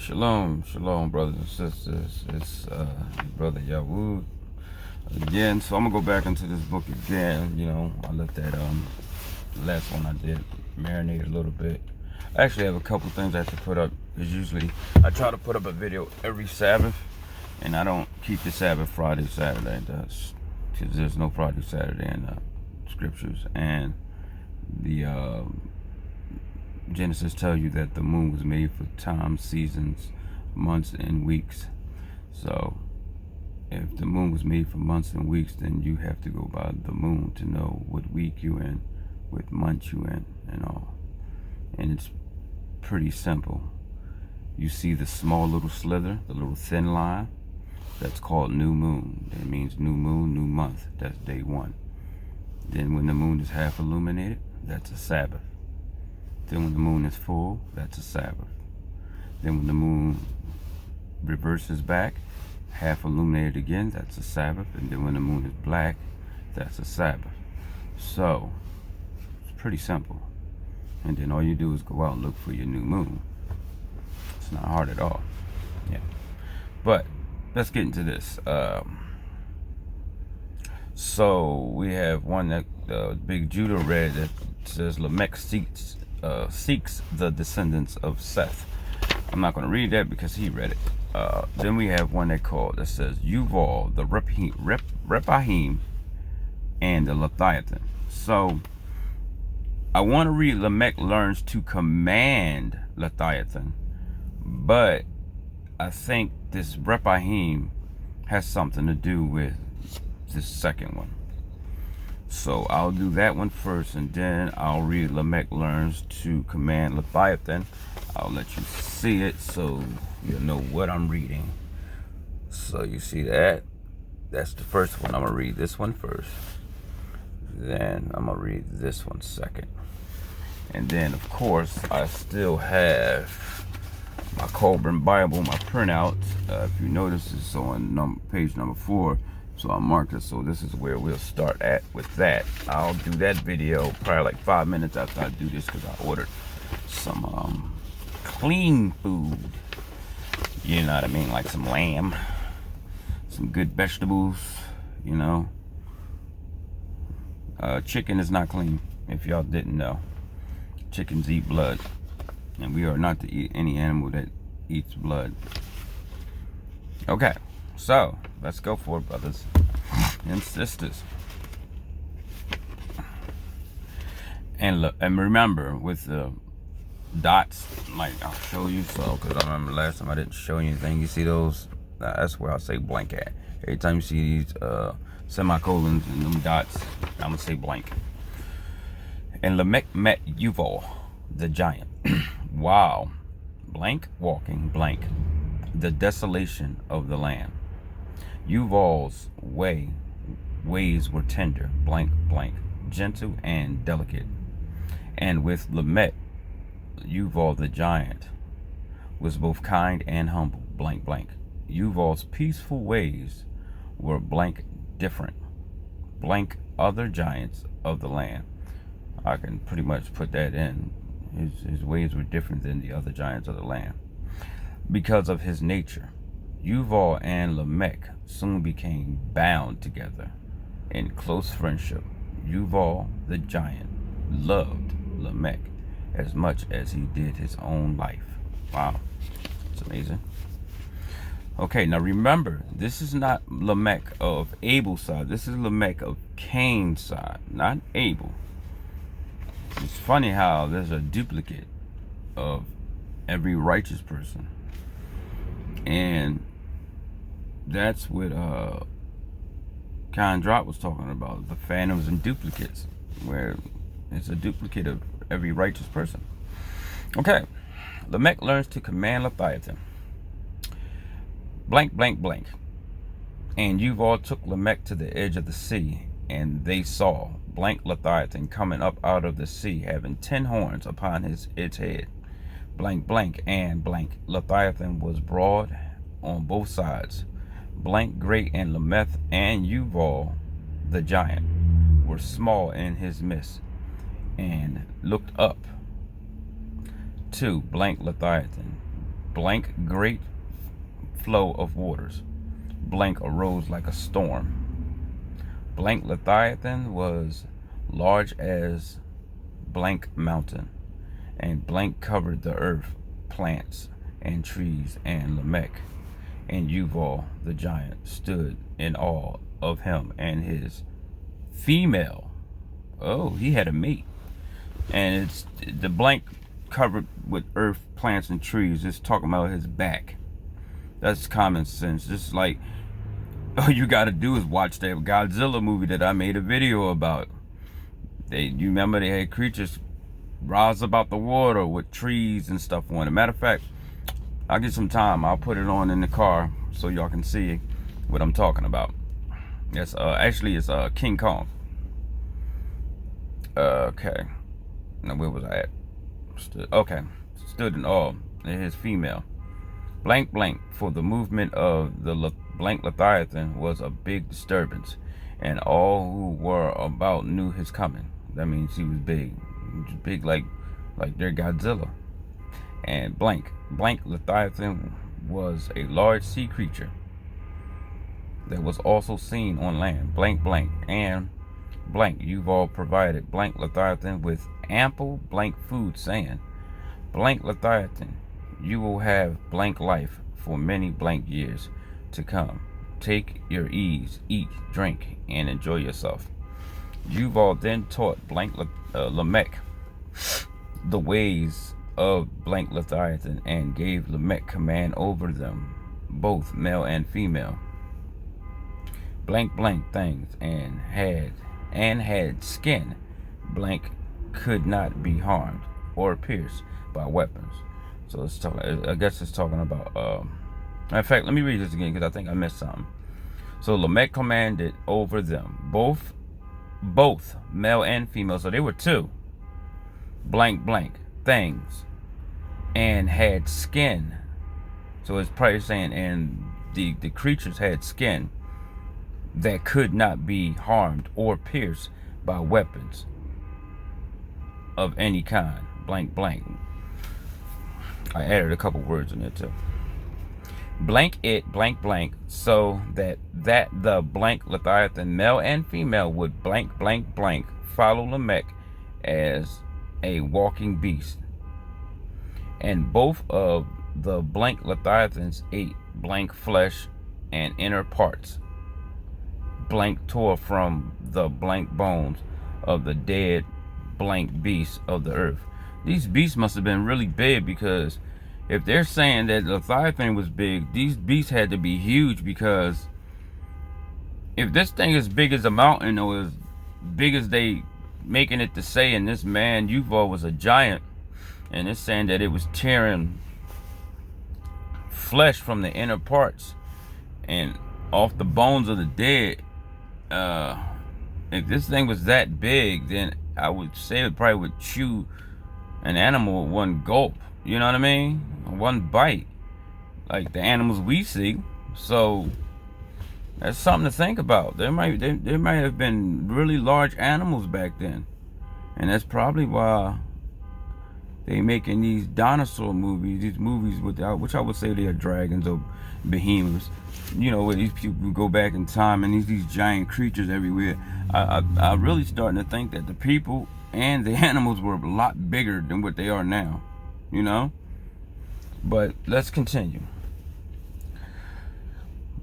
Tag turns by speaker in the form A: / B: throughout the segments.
A: Shalom, shalom, brothers and sisters. It's brother Yahweh again. So I'm gonna go back into this book again. I let that last one I did marinate a little bit. I actually have a couple things I have to put up. Because usually I try to put up a video every Sabbath, and I don't keep the Sabbath Friday, Saturday. That's because there's no Friday, Saturday in the scriptures, and the Genesis tell you that the moon was made for times, seasons, months, and weeks. So if the moon was made for months and weeks, then you have to go by the moon to know what week you in, what month you in, and all. And it's pretty simple. You see the small little slither, the little thin line, that's called new moon. That means new moon, new month. That's day one. Then when the moon is half illuminated, that's a Sabbath. Then when the moon is full, that's a Sabbath. Then when the moon reverses back, half illuminated again, that's a Sabbath. And then when the moon is black, that's a Sabbath. So it's pretty simple. And then all you do is go out and look for your new moon. It's not hard at all. Yeah. But let's get into this. So we have one that Big Judah read that says Lamech seeks the descendants of Seth. I'm not going to read that because he read it. Then we have one that says Yuval, the Rephaim, and the Leviathan. So I want to read Lamech learns to command Leviathan, but I think this Rephaim has something to do with this second one. So I'll do that one first, and then I'll read Lamech learns to command Leviathan. I'll let you see it so you'll know what I'm reading. So you see that? That's the first one. I'm going to read this one first. Then I'm going to read this one second. And then, of course, I still have my Colburn Bible, my printout. If you notice, it's on page number 4. So I marked it, so this is where we'll start at with that. I'll do that video probably like 5 minutes after I do this, because I ordered some clean food. You know what I mean? Like some lamb, some good vegetables, Chicken is not clean, if y'all didn't know. Chickens eat blood, and we are not to eat any animal that eats blood. Okay. So, let's go for it, brothers and sisters. And look, and remember, with the dots, like I'll show you, because I remember last time I didn't show you anything. You see those? That's where I'll say blank at. Every time you see these semicolons and them dots, I'm going to say blank. And Lamech met Yuval, the giant. Wow. Blank, walking, blank. The desolation of the land. Yuval's ways were tender, blank, blank, gentle and delicate. And with Lamech, Yuval the giant was both kind and humble, blank, blank. Yuval's peaceful ways were blank, different, blank, other giants of the land. I can pretty much put that in. His ways were different than the other giants of the land because of his nature. Yuval and Lamech soon became bound together in close friendship. Yuval the giant loved Lamech as much as he did his own life. Wow, it's amazing. Okay, now remember, this is not Lamech of Abel's side. This is Lamech of Cain's side, not Abel. It's funny how there's a duplicate of every righteous person. And that's what Con Drop was talking about, the phantoms and duplicates, where it's a duplicate of every righteous person. Okay, Lamech learns to command Leviathan. Blank, blank, blank. And Yuval took Lamech to the edge of the sea, and they saw blank Leviathan coming up out of the sea, having 10 horns upon its head. Blank, blank, and blank. Leviathan was broad on both sides. Blank, great, and Lamech and Yuval the giant were small in his midst, and looked up to blank Leviathan. blank great flow of waters. Blank arose like a storm. Blank leviathan was large as blank mountain, and blank covered the earth, plants and trees, and Lamech and Yuval the giant stood in awe of him and his female. Oh, he had a mate. And it's the blank covered with earth, plants, and trees. It's talking about his back. That's common sense. Just like all you got to do is watch that Godzilla movie that I made a video about. You remember they had creatures rise about the water with trees and stuff on it. Matter of fact, I'll get some time. I'll put it on in the car so y'all can see what I'm talking about. Yes, actually it's King Kong. Okay. Now where was I at? Stood in awe of his female. Blank blank, for the movement of the blank leviathan was a big disturbance, and all who were about knew his coming. That means he was big. He was big like their Godzilla. And blank leviathan was a large sea creature that was also seen on land. Blank and blank Yuval provided blank leviathan with ample blank food, saying, blank leviathan, you will have blank life for many blank years to come. Take your ease, eat, drink, and enjoy yourself. Yuval then taught blank Lamech the ways of blank leviathan, and gave Lamech command over them, both male and female. Blank things, and had skin. Blank could not be harmed or pierced by weapons. So it's talking. I guess it's talking about. In fact, let me read this again because I think I missed something. So Lamech commanded over them, both male and female. So they were two. Blank things, and had skin. So it's probably saying, and the creatures had skin that could not be harmed or pierced by weapons of any kind. Blank. I added a couple words in there too. Blank, so that the blank leviathan, male and female, would blank follow Lamech as a walking beast. And both of the blank leviathans ate blank flesh and inner parts. Blank tore from the blank bones of the dead blank beasts of the earth. These beasts must have been really big, because if they're saying that the Leviathan was big, these beasts had to be huge, because if this thing is big as a mountain, or as big as they making it to say, and this man Yuval was a giant, and it's saying that it was tearing flesh from the inner parts and off the bones of the dead. If this thing was that big, then I would say it probably would chew an animal with one gulp. You know what I mean? One bite, like the animals we see. So that's something to think about. There might have been really large animals back then, and that's probably why they making these dinosaur movies. These movies with which I would say they are dragons or behemoths. You know, where these people go back in time and these giant creatures everywhere. I really starting to think that the people and the animals were a lot bigger than what they are now. You know? But let's continue.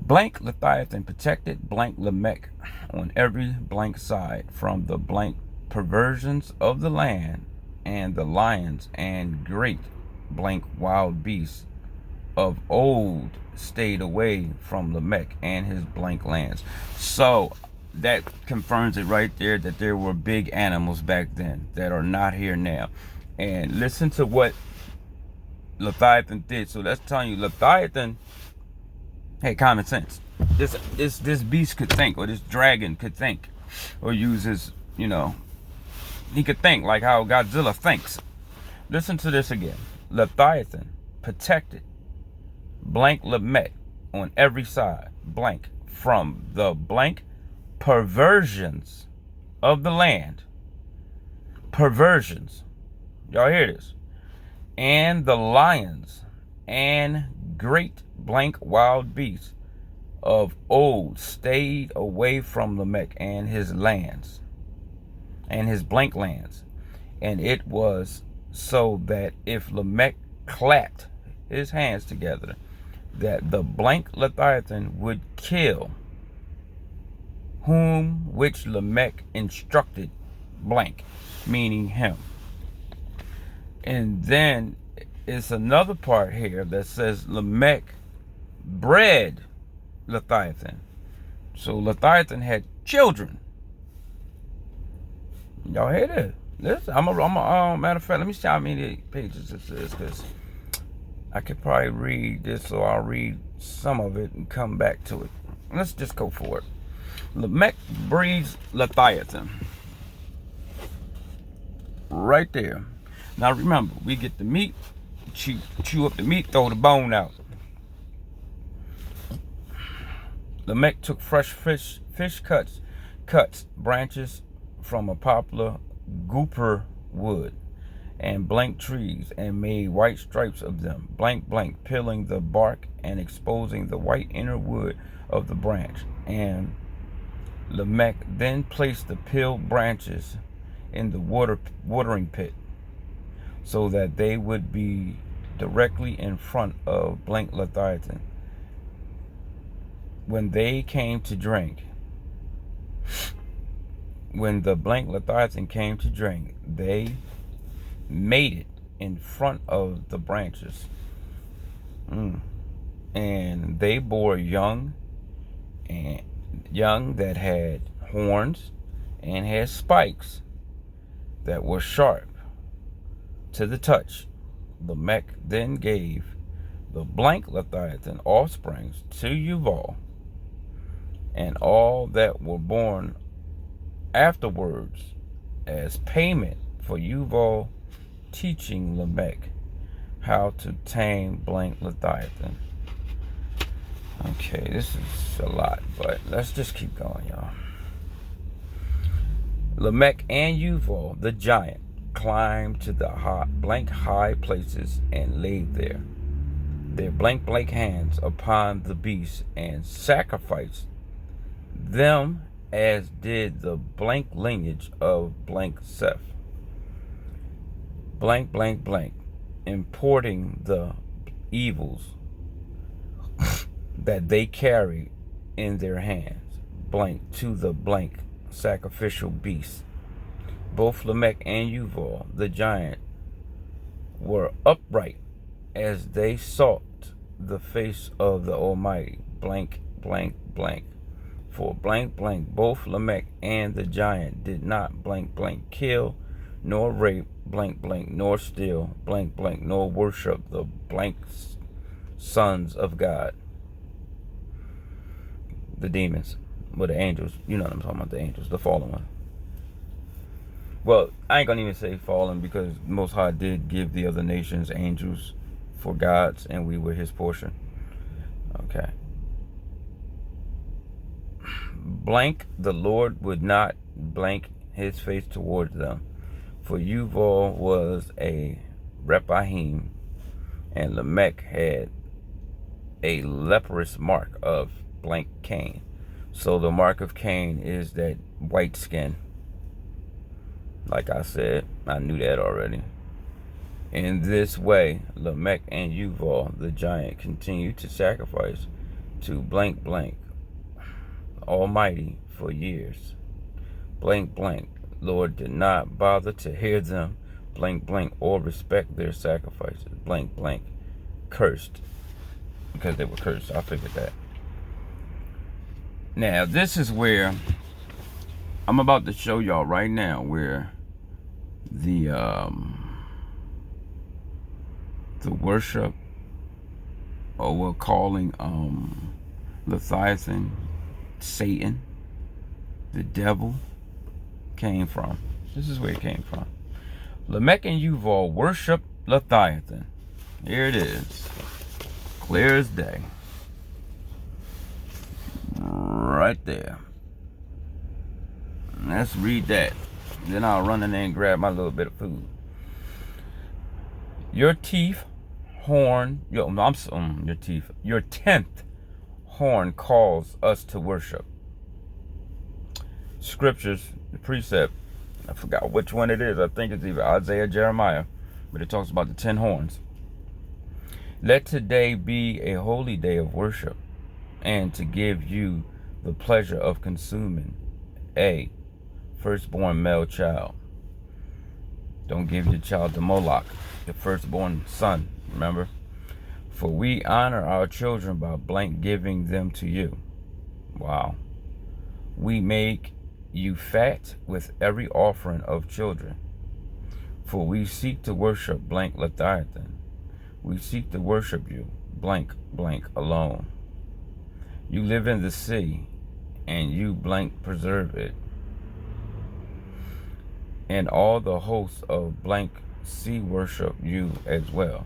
A: Blank Leviathan protected blank Lamech on every blank side from the blank perversions of the land, and the lions and great blank wild beasts of old stayed away from Lamech and his blank lands. So that confirms it right there, that there were big animals back then that are not here now. And listen to what Leviathan did. So that's telling you Leviathan had common sense. This beast could think, or this dragon could think, or use his, you know, he could think like how Godzilla thinks. Listen to this again. Leviathan protected blank Lamech on every side, blank, from the blank perversions of the land. Perversions. Y'all hear this? And the lions and great blank wild beasts of old stayed away from Lamech and his lands, and his blank lands. And it was so that if Lamech clapped his hands together, that the blank leviathan would kill whom which Lamech instructed blank, meaning him. And then it's another part here that says Lamech bred Leviathan. So Leviathan had children. Y'all hear this? Matter of fact, let me see how many pages this is, because I could probably read this, so I'll read some of it and come back to it. Let's just go for it. Lamech breeds Leviathan. Right there. Now remember, we get the meat, chew up the meat, throw the bone out. Lamech took fresh fish cuts branches from a poplar gooper wood and blank trees, and made white stripes of them, blank, peeling the bark and exposing the white inner wood of the branch. And Lamech then placed the peeled branches in the watering pit, so that they would be directly in front of blank Leviathan. When they came to drink, when the blank Leviathan came to drink, they made it in front of the branches. And they bore young that had horns and had spikes that were sharp to the touch. Lamech then gave the blank Leviathan offsprings to Yuval, and all that were born afterwards, as payment for Yuval teaching Lamech how to tame blank Leviathan. Okay, this is a lot, but let's just keep going, y'all. Lamech and Yuval, the giant, climbed to the high places and laid there their blank hands upon the beasts and sacrificed them, as did the blank lineage of blank Seth. Blank, importing the evils that they carry in their hands, blank, to the blank sacrificial beasts. Both Lamech and Yuval, the giant, were upright as they sought the face of the Almighty. Blank. For blank, both Lamech and the giant did not blank, kill, nor rape, blank, nor steal, blank, nor worship the blank sons of God. The demons, well, the angels, you know what I'm talking about, the angels, the fallen one. Well, I ain't gonna even say fallen, because Most High did give the other nations angels for gods, and we were his portion. Okay. Blank, the Lord would not blank his face towards them, for Yuval was a Rephaim, and Lamech had a leprous mark of blank Cain. So the mark of Cain is that white skin. Like I said, I knew that already. In this way, Lamech and Yuval, the giant, continued to sacrifice to blank, Almighty for years. Blank, Lord did not bother to hear them, blank, or respect their sacrifices. Blank, cursed, because they were cursed. I figured that. Now, this is where I'm about to show y'all right now where the worship, or we're calling Leviathan, Satan, the devil, came from. This is where it came from. Lamech and Yuval worship Leviathan. Here it is, clear as day, right there. Let's read that. Then I'll run in there and grab my little bit of food. Your teeth horn, your teeth, your 10th horn calls us to worship. Scriptures, the precept, I forgot which one it is. I think it's either Isaiah or Jeremiah, but it talks about the 10 horns. Let today be a holy day of worship, and to give you the pleasure of consuming a firstborn male child. Don't give your child to Moloch, the firstborn son, remember? For we honor our children by blank giving them to you. Wow. We make you fat with every offering of children. For we seek to worship blank leviathan. We seek to worship you, blank blank alone. You live in the sea, and you blank preserve it. And all the hosts of blank sea worship you as well.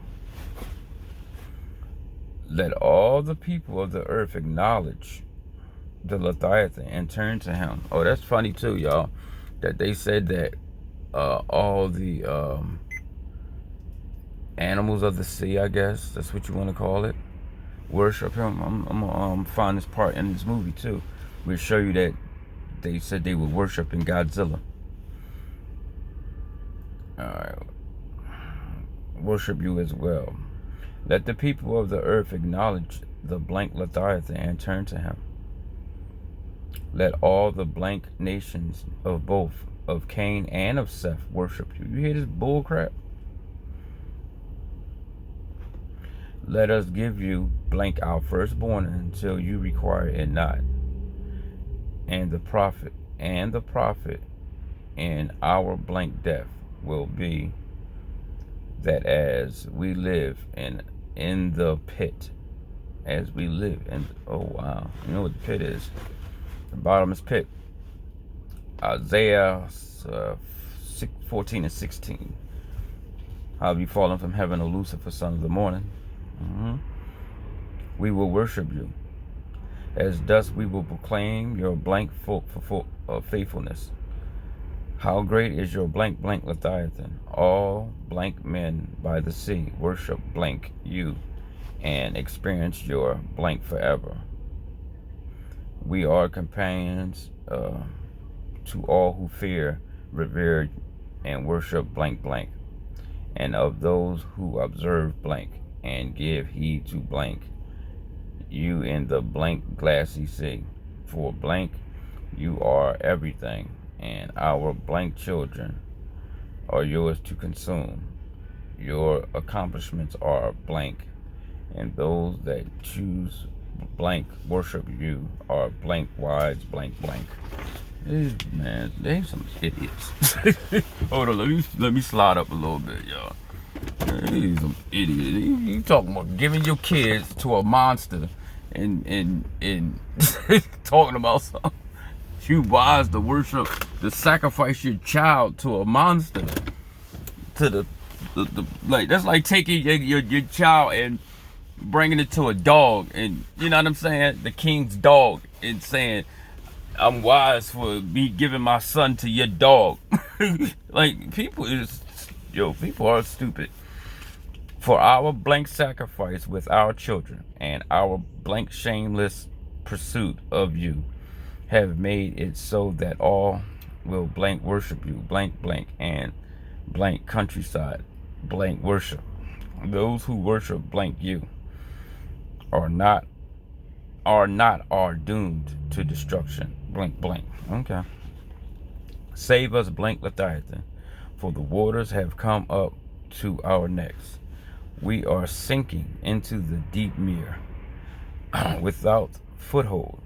A: Let all the people of the earth acknowledge the Leviathan and turn to him. Oh, that's funny too, y'all, that they said that all the animals of the sea, I guess that's what you want to call it, worship him. I'm gonna find this part in this movie too. We'll show you that they said they were worshiping Godzilla. Alright. Worship you as well. Let the people of the earth acknowledge the blank Leviathan and turn to him. Let all the blank nations of both of Cain and of Seth worship you. You hear this bull crap? Let us give you blank our firstborn until you require it not. And the prophet in our blank death will be that as we live in the pit, as we live in, oh wow, you know what the pit is? The bottomless pit. Isaiah 14 and 16. How have you fallen from heaven, O Lucifer, son of the morning? We will worship you. As dust we will proclaim your blank faithfulness. How great is your blank blank Leviathan. All blank men by the sea worship blank you and experience your blank forever. We are companions to all who fear, revere, and worship blank blank, and of those who observe blank and give heed to blank you in the blank glassy sea. For blank you are everything, and our blank children are yours to consume. Your accomplishments are blank, and those that choose blank worship you are blank wise blank blank. Man, they some idiots. Hold on, let me slide up a little bit, y'all. He's some idiot. You talking about giving your kids to a monster and talking about something. You wise to worship, to sacrifice your child to a monster. To the like, that's like taking your child and bringing it to a dog, and you know what I'm saying, the king's dog, and saying, I'm wise for me giving my son to your dog. Like, people are stupid. For our blank sacrifice with our children and our blank shameless pursuit of you have made it so that all will blank worship you, blank blank, and blank countryside blank worship. Those who worship blank you are doomed to destruction, blank blank. Okay. Save us, blank Leviathan, for the waters have come up to our necks. We are sinking into the deep mere without foothold.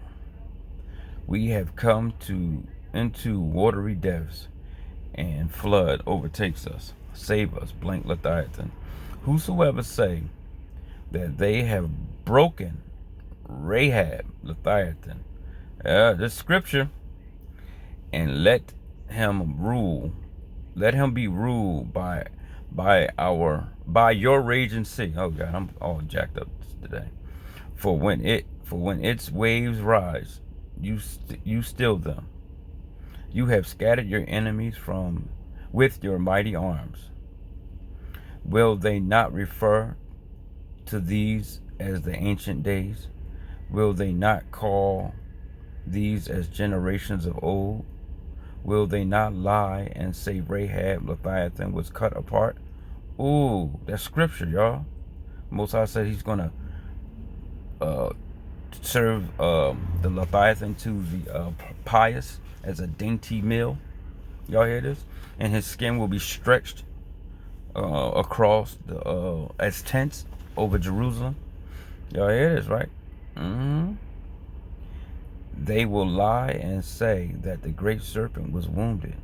A: We have come into watery depths, and flood overtakes us. Save us, blank Leviathan. Whosoever say that they have broken Rahab, Leviathan, this scripture, and let him be ruled by your raging sea. Oh God, I'm all jacked up today. For when its waves rise, you still them. You have scattered your enemies with your mighty arms. Will they not refer to these as the ancient days? Will they not call these as generations of old? Will they not lie and say Rahab, Leviathan, was cut apart? Ooh, that's scripture, y'all. Most High said he's going to serve the Leviathan to the pious as a dainty meal. Y'all hear this? And his skin will be stretched across the as tents over Jerusalem. Y'all hear this, right? They will lie and say that the great serpent was wounded.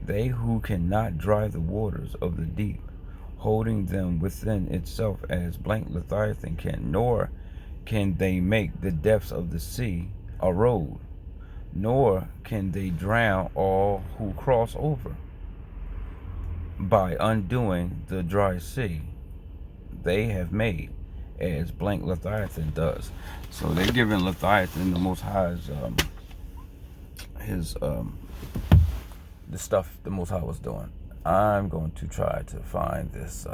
A: They who cannot dry the waters of the deep, holding them within itself as blank Leviathan can, nor can they make the depths of the sea a road, nor can they drown all who cross over. By undoing the dry sea, they have made as blank Leviathan does. So they're giving Leviathan the Most High's the stuff the Most High was doing. I'm going to try to find this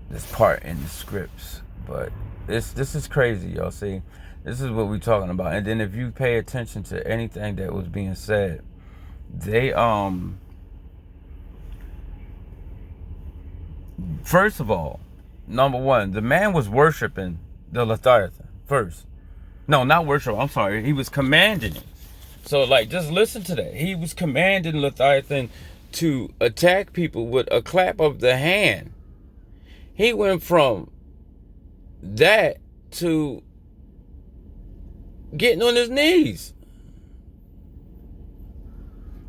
A: this part in the scripts, but this is crazy, y'all. See, this is what we're talking about. And then if you pay attention to anything that was being said, they first of all, number one, the man was worshiping the Leviathan first. No, not worship. I'm sorry. He was commanding it. So, like, just listen to that. He was commanding Leviathan to attack people with a clap of the hand. He went from that to getting on his knees.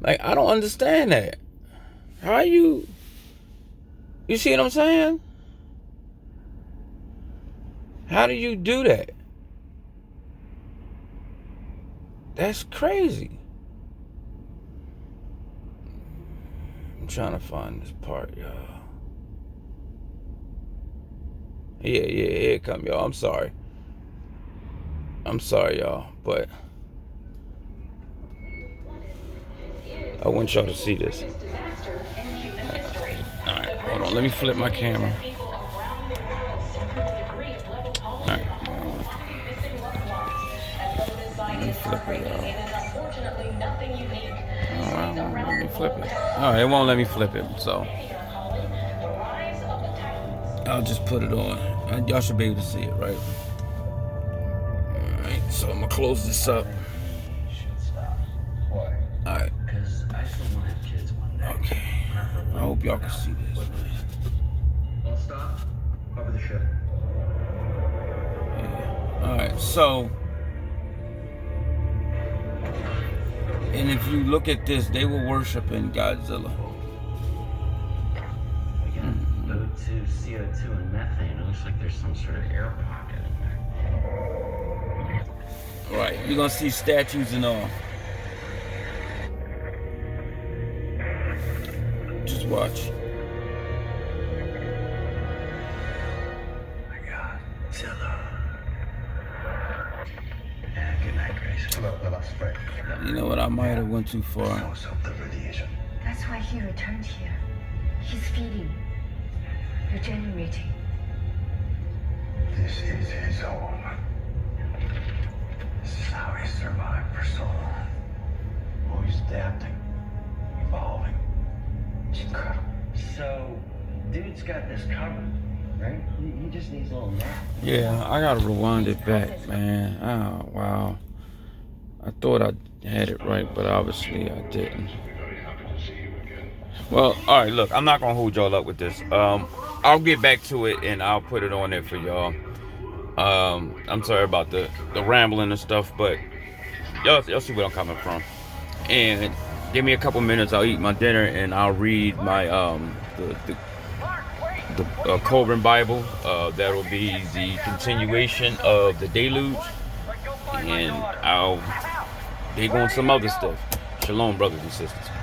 A: Like, I don't understand that. How you see what I'm saying? How do you do that? That's crazy. I'm trying to find this part, y'all. Yeah, here it come, y'all. I'm sorry, y'all, but I want y'all to see this. Alright, hold on. Let me flip my camera. Alright. Let me flip it, y'all. Alright, let me flip it. Alright, it won't let me flip it, so I'll just put it on. Y'all should be able to see it, right? Alright, so I'm gonna close this up. Alright. Okay. I hope y'all can see this.
B: All stop. Cover the ship.
A: Yeah. Alright, so and if you look at this, they were worshiping Godzilla.
B: O2, CO2, and methane. It looks like there's some sort of air pocket in there.
A: Right, you're gonna see statues and all. Just watch.
B: My God, Zilla. Yeah, good night, Grace. The last break.
A: You know what? I might have went too far.
B: Source of the radiation.
C: That's why he returned here. He's feeding, regenerating.
B: This is his home. This is how he survived for so long. Always adapting, evolving. It's incredible. So, dude's got this covered, right? He just needs a little nap.
A: Yeah, I gotta rewind it back, man. Oh, wow. I thought I had it right, but obviously I didn't. Well, all right, look, I'm not gonna hold y'all up with this. I'll get back to it and I'll put it on there for y'all. I'm sorry about the rambling and stuff, but y'all see where I'm coming from. And give me a couple minutes, I'll eat my dinner and I'll read my the Corbin Bible. That'll be the continuation of the deluge, and I'll dig on some other stuff. Shalom, brothers and sisters.